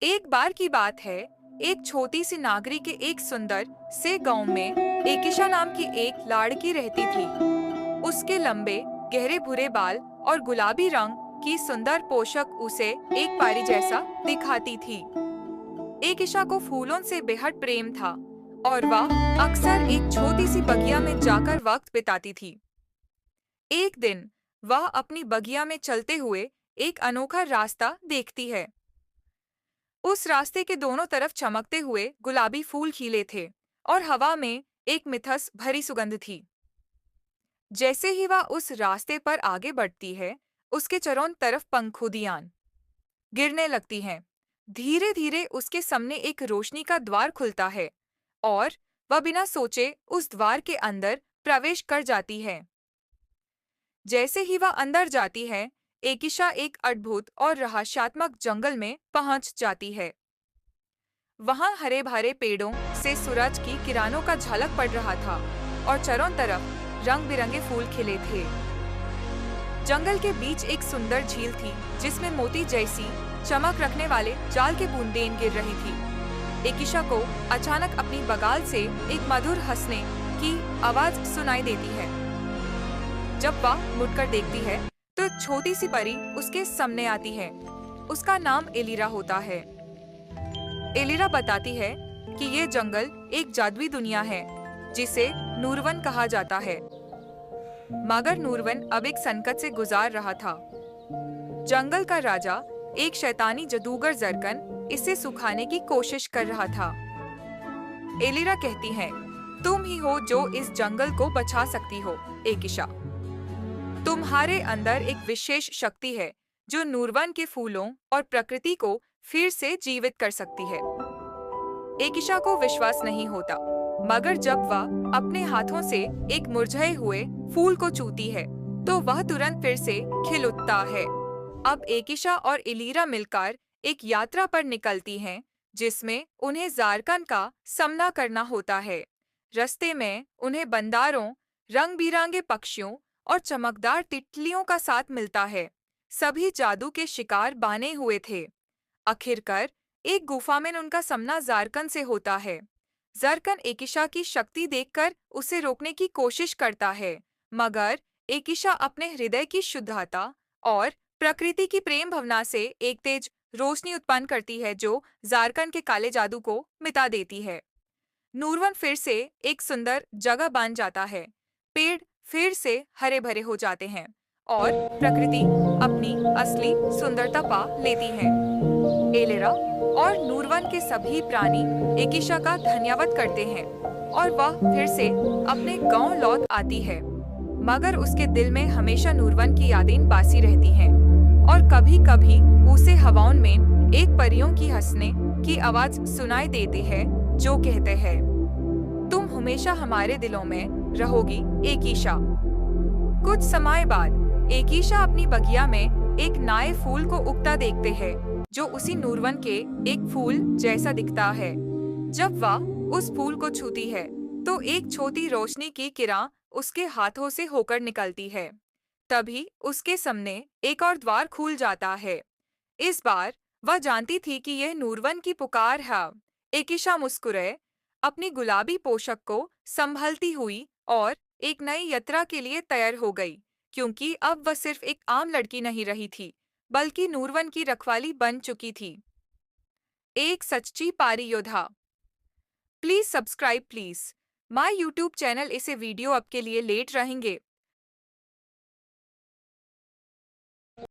एक बार की बात है। एक छोटी सी नागरी के एक सुंदर से गांव में एकिशा नाम की एक लाड़की रहती थी। उसके लंबे गहरे भूरे बाल और गुलाबी रंग की सुंदर पोशाक उसे एक परी जैसा दिखाती थी। एकिशा को फूलों से बेहद प्रेम था और वह अक्सर एक छोटी सी बगिया में जाकर वक्त बिताती थी। एक दिन वह अपनी बगिया में चलते हुए एक अनोखा रास्ता देखती है। उस रास्ते के दोनों तरफ चमकते हुए गुलाबी फूल खिले थे और हवा में एक मिथस भरी सुगंध थी। जैसे ही वह उस रास्ते पर आगे बढ़ती है, उसके चारों तरफ पंखुदियां गिरने लगती हैं। धीरे धीरे उसके सामने एक रोशनी का द्वार खुलता है और वह बिना सोचे उस द्वार के अंदर प्रवेश कर जाती है। जैसे ही वह अंदर जाती है, एकिशा एक अद्भुत और रहस्यात्मक जंगल में पहुंच जाती है। वहां हरे भरे पेड़ों से सूरज की किरणों का झलक पड़ रहा था और चारों तरफ रंग बिरंगे फूल खिले थे। जंगल के बीच एक सुंदर झील थी जिसमें मोती जैसी चमक रखने वाले जाल के बूंदें गिर रही थी। एकिशा को अचानक अपनी बगाल से एक मधुर हंसने की आवाज सुनाई देती है। जब वह मुड़कर देखती है तो छोटी सी परी उसके सामने आती है। उसका नाम एलिरा होता है। एलिरा बताती है कि ये जंगल एक जादुई दुनिया है जिसे नूरवन कहा जाता है, मगर नूरवन अब एक संकट से गुजार रहा था। जंगल का राजा, एक शैतानी जादूगर जरकन, इसे सुखाने की कोशिश कर रहा था। एलिरा कहती है, तुम ही हो जो इस जंगल को बचा सकती हो एकिशा। तुम्हारे अंदर एक विशेष शक्ति है जो नूरवन के फूलों और प्रकृति को फिर से जीवित कर सकती है। एकिशा को विश्वास नहीं होता, मगर जब वह अपने हाथों से एक मुरझाए हुए फूल को छूती है तो वह तुरंत फिर से खिल उठता है। अब एकिशा और एलिरा मिलकर एक यात्रा पर निकलती हैं जिसमें उन्हें जारकन का सामना करना होता है। रास्ते में उन्हें बंदरों, रंग बिरंगे पक्षियों और चमकदार तितलियों का साथ मिलता है। सभी जादू के शिकार बने हुए थे। आखिरकार एक गुफा में उनका सामना जारकन से होता है। जारकन एकिशा की शक्ति देखकर उसे रोकने की कोशिश करता है, मगर एकिशा अपने हृदय की शुद्धता और प्रकृति की प्रेम भावना से एक तेज रोशनी उत्पन्न करती है जो जारकन के काले जादू को मिटा देती है। नूरवन फिर से एक सुंदर जगह बन जाता है। पेड़ फिर से हरे भरे हो जाते हैं और प्रकृति अपनी असली सुंदरता पा लेती है। एलेरा और नूरवन के सभी प्राणी एकिशा का धन्यवाद करते हैं और वह फिर से अपने गांव लौट आती है, मगर उसके दिल में हमेशा नूरवन की यादें बासी रहती हैं और कभी-कभी उसे हवाओं में एक परियों की हंसने की आवाज सुनाई देती है जो कहते हैं, तुम हमेशा हमारे दिलों में रहोगी एकिशा। कुछ समय बाद एकिशा अपनी बगिया में एक नए फूल को उगता देखते हैं जो उसी नूरवन के एक फूल जैसा दिखता है। जब वह उस फूल को छूती है तो एक छोटी रोशनी की किरण उसके हाथों से होकर निकलती है। तभी उसके सामने एक और द्वार खुल जाता है। इस बार वह जानती थी कि यह नूरवन की पुकार है। एकिशा मुस्कुराए, अपनी गुलाबी पोशाक को संभलती हुई और एक नई यात्रा के लिए तैयार हो गई, क्योंकि अब वह सिर्फ एक आम लड़की नहीं रही थी, बल्कि नूरवन की रखवाली बन चुकी थी। एक सच्ची पारी योद्धा। Please subscribe please my YouTube channel. इसे वीडियो आपके लिए लेट रहेंगे।